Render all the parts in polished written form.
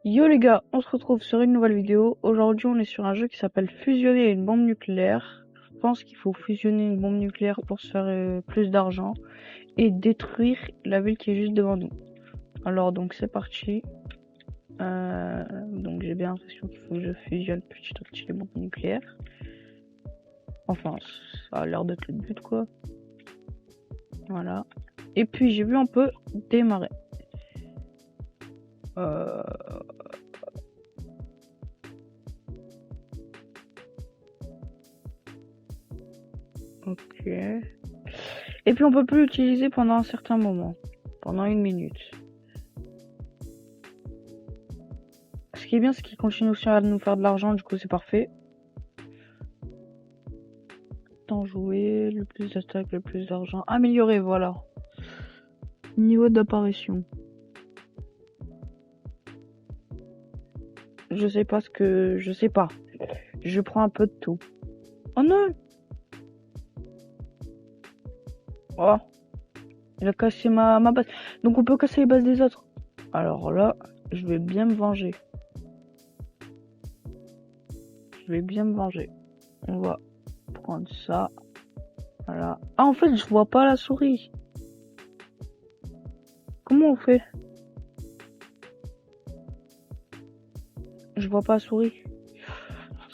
Yo les gars, on se retrouve sur une nouvelle vidéo. Aujourd'hui on est sur un jeu qui s'appelle Fusionner une bombe nucléaire. Je pense qu'il faut fusionner une bombe nucléaire pour se faire plus d'argent et détruire la ville qui est juste devant nous. Alors donc c'est parti. Donc j'ai bien l'impression qu'il faut que je fusionne petit à petit les bombes nucléaires. Enfin ça a l'air d'être le but quoi. Voilà. Et puis j'ai vu un peu démarrer. Ok. Et puis on peut plus l'utiliser pendant un certain moment. Pendant 1 minute. Ce qui est bien, c'est qu'il continue aussi à nous faire de l'argent, du coup c'est parfait. Temps joué, le plus d'attaque, le plus d'argent. Améliorer, voilà. Niveau d'apparition. Je sais pas ce que... Je sais pas. Je prends un peu de tout. Oh non! Oh! Il a cassé ma base. Donc on peut casser les bases des autres. Alors là, je vais bien me venger. Je vais bien me venger. On va prendre ça. Voilà. Ah, en fait, je vois pas la souris. Comment on fait? Je vois pas la souris.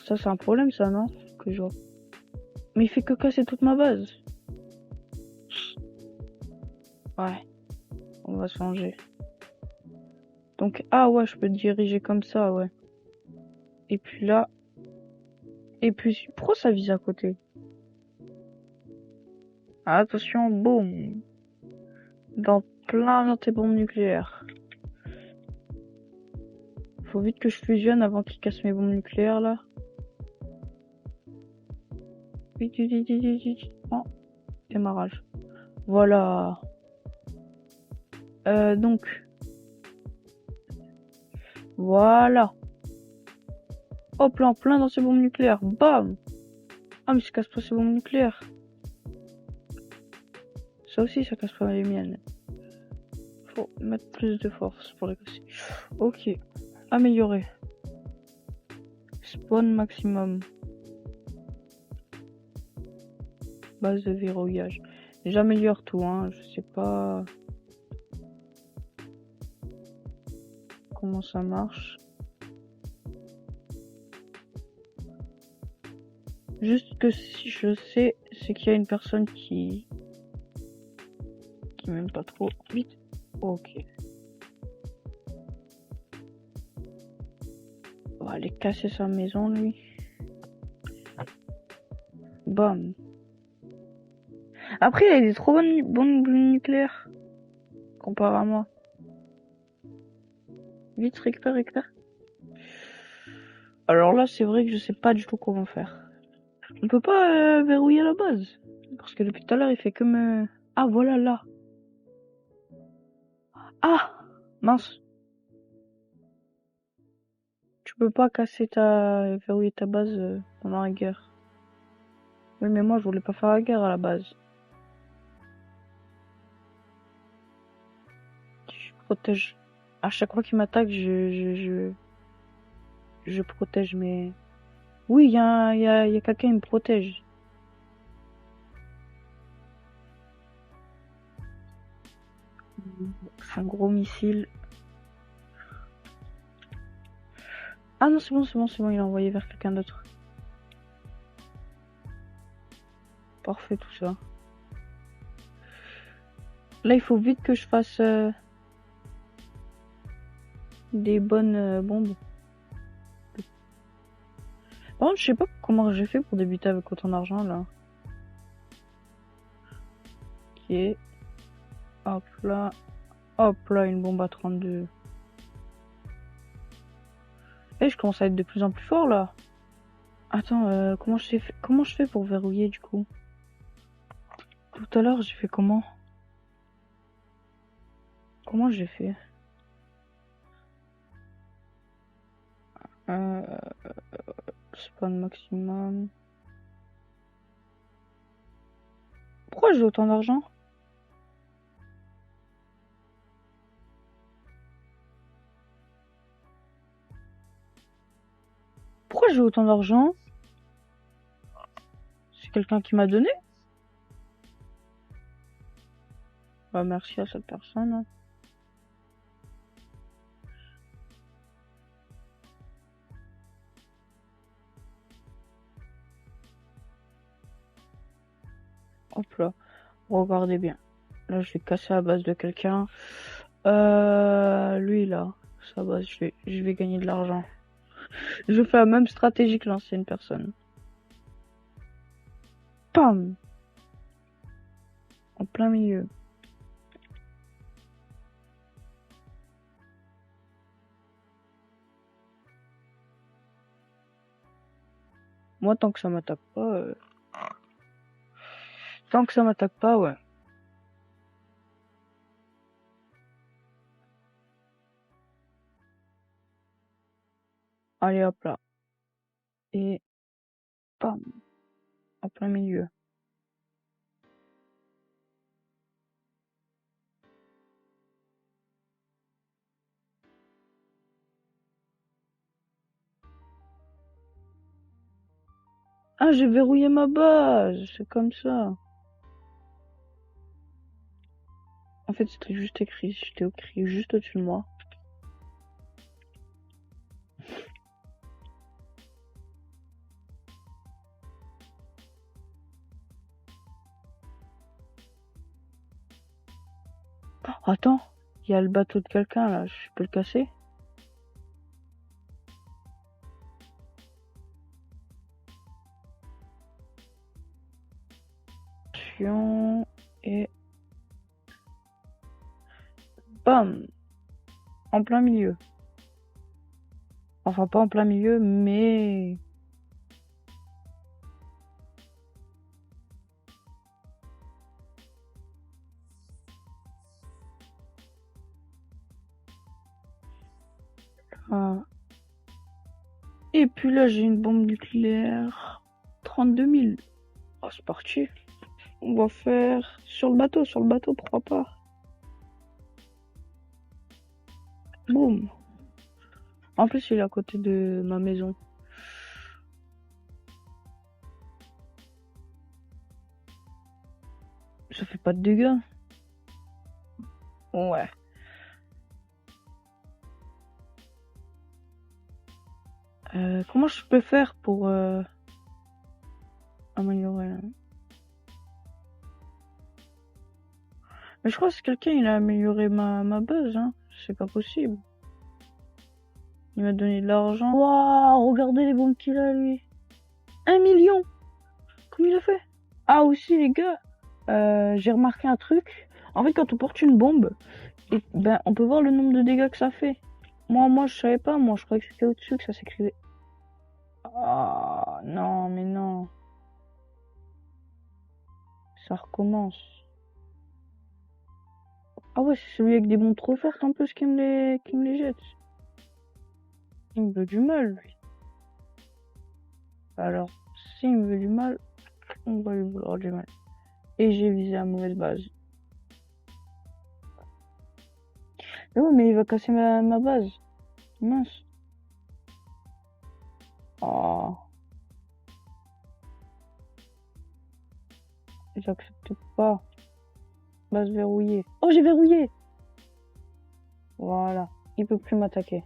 Ça, c'est un problème, ça, non? Que je vois. Mais il fait que casser toute ma base. Ouais. On va changer. Donc, ah ouais, je peux diriger comme ça, ouais. Et puis là. Et puis, pourquoi ça vise à côté? Ah, attention, boum. Dans tes bombes nucléaires. Faut vite que je fusionne avant qu'il casse mes bombes nucléaires, là. Vite, vite, vite, vite, vite. Oh, démarrage. Voilà. Donc. Voilà. Hop là, en plein dans ces bombes nucléaires. Bam. Ah, mais ça casse pas ces bombes nucléaires. Ça aussi, ça casse pas les miennes. Faut mettre plus de force pour les casser. Ok. Améliorer. Spawn maximum. Base de verrouillage. J'améliore tout, hein. Je sais pas comment ça marche. Juste que si je sais, c'est qu'il y a une personne qui m'aime pas trop. Vite. Ok. On va aller casser sa maison, lui. Bam. Après, il a des trop bonnes bombes nucléaires. Comparé à moi. Vite, récupère, récupère. Alors là, c'est vrai que je sais pas du tout comment faire. On peut pas verrouiller la base. Parce que depuis tout à l'heure, il fait que me... Ah, voilà, là. Ah! Mince. Tu peux pas verrouiller ta base pendant la guerre. Oui, mais moi, je voulais pas faire la guerre à la base. Je protège. À chaque fois qu'il m'attaque, je protège mes... Oui, il y a quelqu'un qui me protège. C'est un gros missile. Ah non, c'est bon, c'est bon, c'est bon, il a envoyé vers quelqu'un d'autre. Parfait, tout ça. Là, il faut vite que je fasse des bonnes bombes. Par contre, je sais pas comment j'ai fait pour débuter avec autant d'argent, là. Ok. Hop là. Hop là, une bombe à 32. Et je commence à être de plus en plus fort, là. Attends, comment je fais pour verrouiller, du coup? Tout à l'heure, j'ai fait comment? Comment j'ai fait? Spawn maximum. Pourquoi j'ai autant d'argent? Pourquoi j'ai autant d'argent? C'est quelqu'un qui m'a donné? Bah merci à cette personne, hein. Hop là, regardez bien. Là, je vais casser la base de quelqu'un. Lui là, ça va, je vais gagner de l'argent. Je fais la même stratégie que l'ancienne personne. Pam! En plein milieu. Moi, tant que ça m'attaque pas, ouais. Allez, hop là. Et pam! En plein milieu. Ah, j'ai verrouillé ma base, c'est comme ça. En fait, c'était juste écrit juste au-dessus de moi. Oh, attends, il y a le bateau de quelqu'un là, je peux le casser? Et bam! En plein milieu. Enfin, pas en plein milieu, mais... Ah. Et puis là, j'ai une bombe nucléaire. 32 000. Oh, c'est parti. On va faire sur le bateau, pourquoi pas. Boum. En plus, il est à côté de ma maison. Ça fait pas de dégâts. Ouais. Comment je peux faire pour améliorer là? Mais je crois que quelqu'un il a amélioré ma base, hein. C'est pas possible. Il m'a donné de l'argent. Waouh, regardez les bombes qu'il a lui. 1 million. Comment il a fait? Ah aussi les gars, j'ai remarqué un truc. En fait, quand on porte une bombe, et, ben on peut voir le nombre de dégâts que ça fait. Moi je savais pas. Moi je croyais que c'était au-dessus que ça s'écrivait. Ah non mais non. Ça recommence. Ah ouais, c'est celui avec des bombes trop fortes en plus qui me les jette. Il me veut du mal, lui. Alors, s'il me veut du mal, on va lui vouloir du mal. Et j'ai visé la mauvaise base. Mais ouais, mais il va casser ma base. Mince. Oh, j'accepte pas. Base verrouillée. Oh, j'ai verrouillé. Voilà. Il peut plus m'attaquer.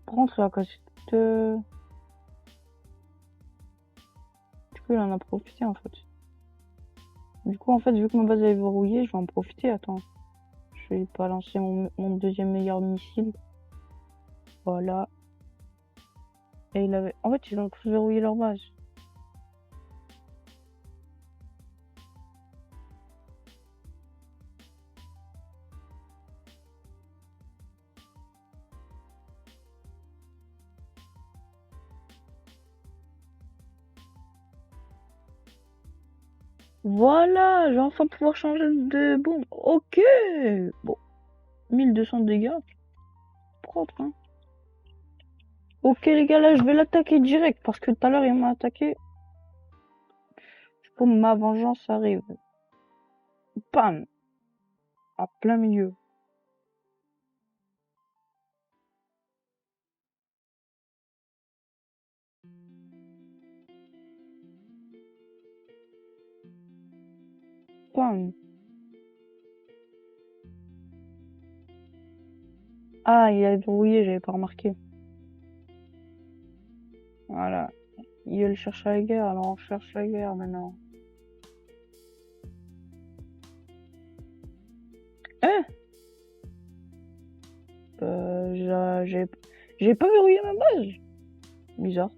Rentre la casse de... Du coup, il en a profité, en fait. Du coup, en fait, vu que ma base est verrouillée, je vais en profiter. Attends. Je vais balancer mon deuxième meilleur missile. Voilà. Et il avait... En fait, ils ont tous verrouillé leur base. Voilà, je vais enfin pouvoir changer de bombe. Ok. Bon, 1200 dégâts. Propre, hein. Ok les gars, là je vais l'attaquer direct parce que tout à l'heure il m'a attaqué. Du coup, ma vengeance arrive. Bam. À plein milieu. Pam. Ah, il a verrouillé, j'avais pas remarqué. Voilà. Il cherche la guerre, alors on cherche la guerre maintenant. Eh j'ai pas verrouillé ma base. Bizarre.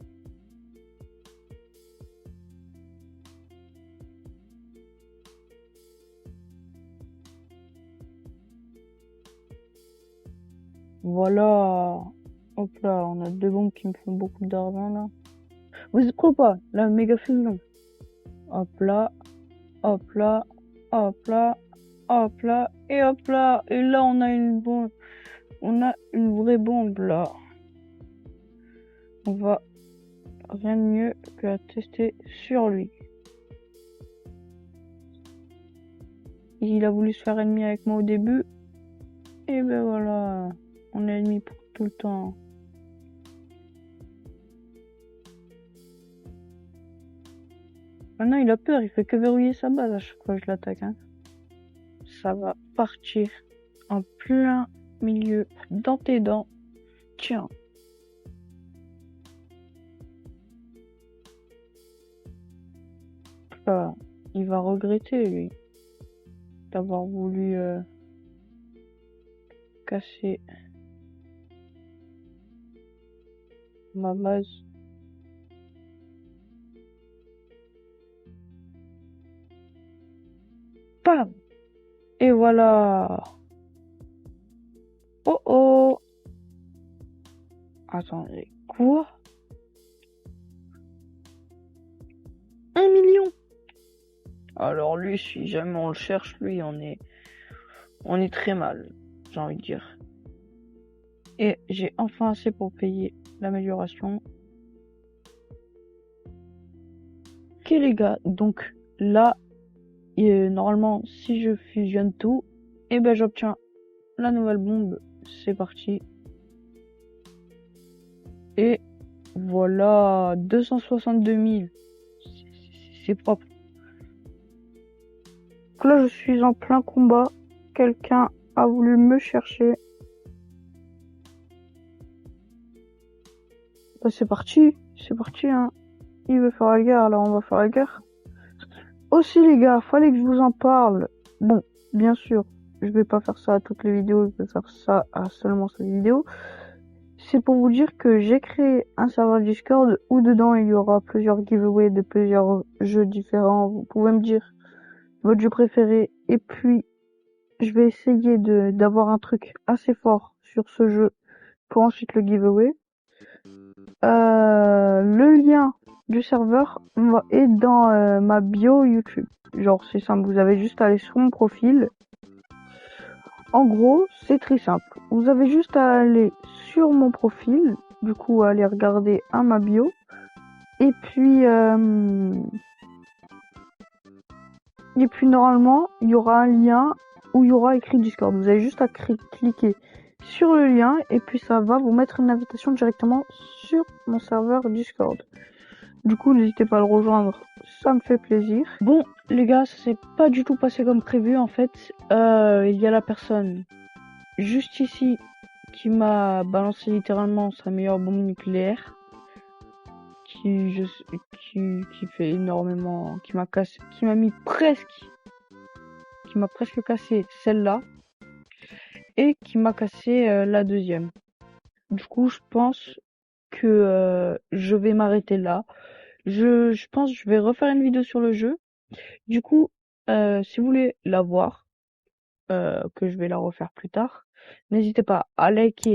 Voilà. Hop là, on a deux bombes qui me font beaucoup d'argent là. Vous êtes prêts ou pas? La méga fusion. Hop là, hop là, hop là, hop là, et hop là. Et là, on a une bombe. On a une vraie bombe là. On va rien de mieux que la tester sur lui. Il a voulu se faire ennemi avec moi au début. Et ben voilà. On est ennemi pour tout le temps. Maintenant, il a peur. Il fait que verrouiller sa base à chaque fois que je l'attaque. Hein. Ça va partir en plein milieu dans tes dents. Tiens. Là, il va regretter, lui, d'avoir voulu casser ma base. Bam! Et voilà. Oh oh. Attendez, quoi? 1 million. Alors lui, si jamais on le cherche, lui, on est très mal, j'ai envie de dire. Et j'ai enfin assez pour payer l'amélioration. Ok les gars, donc là, normalement, si je fusionne tout, et ben j'obtiens la nouvelle bombe. C'est parti. Et voilà, 262 000. C'est propre. Donc là, je suis en plein combat. Quelqu'un a voulu me chercher. Bah, c'est parti. C'est parti, hein. Il veut faire la guerre, alors on va faire la guerre. Aussi, les gars, fallait que je vous en parle. Bon, bien sûr, je vais pas faire ça à toutes les vidéos. Je vais faire ça à seulement cette vidéo. C'est pour vous dire que j'ai créé un serveur Discord où dedans il y aura plusieurs giveaways de plusieurs jeux différents. Vous pouvez me dire votre jeu préféré et puis je vais essayer d'avoir un truc assez fort sur ce jeu pour ensuite le giveaway. Le lien du serveur est dans ma bio YouTube. Genre c'est simple, vous avez juste à aller sur mon profil. En gros, c'est très simple. Vous avez juste à aller sur mon profil, du coup aller regarder à ma bio. Et puis normalement, il y aura un lien où il y aura écrit Discord. Vous avez juste à cliquer sur le lien et puis ça va vous mettre une invitation directement sur mon serveur Discord. Du coup, n'hésitez pas à le rejoindre, ça me fait plaisir. Bon, les gars, ça s'est pas du tout passé comme prévu en fait. Il y a la personne juste ici qui m'a balancé littéralement sa meilleure bombe nucléaire. Qui fait énormément, qui m'a presque cassé celle-là et qui m'a cassé la deuxième. Du coup, je pense que je vais m'arrêter là. Je pense que je vais refaire une vidéo sur le jeu. Du coup, si vous voulez la voir, que je vais la refaire plus tard, n'hésitez pas à liker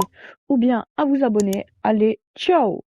ou bien à vous abonner. Allez, ciao!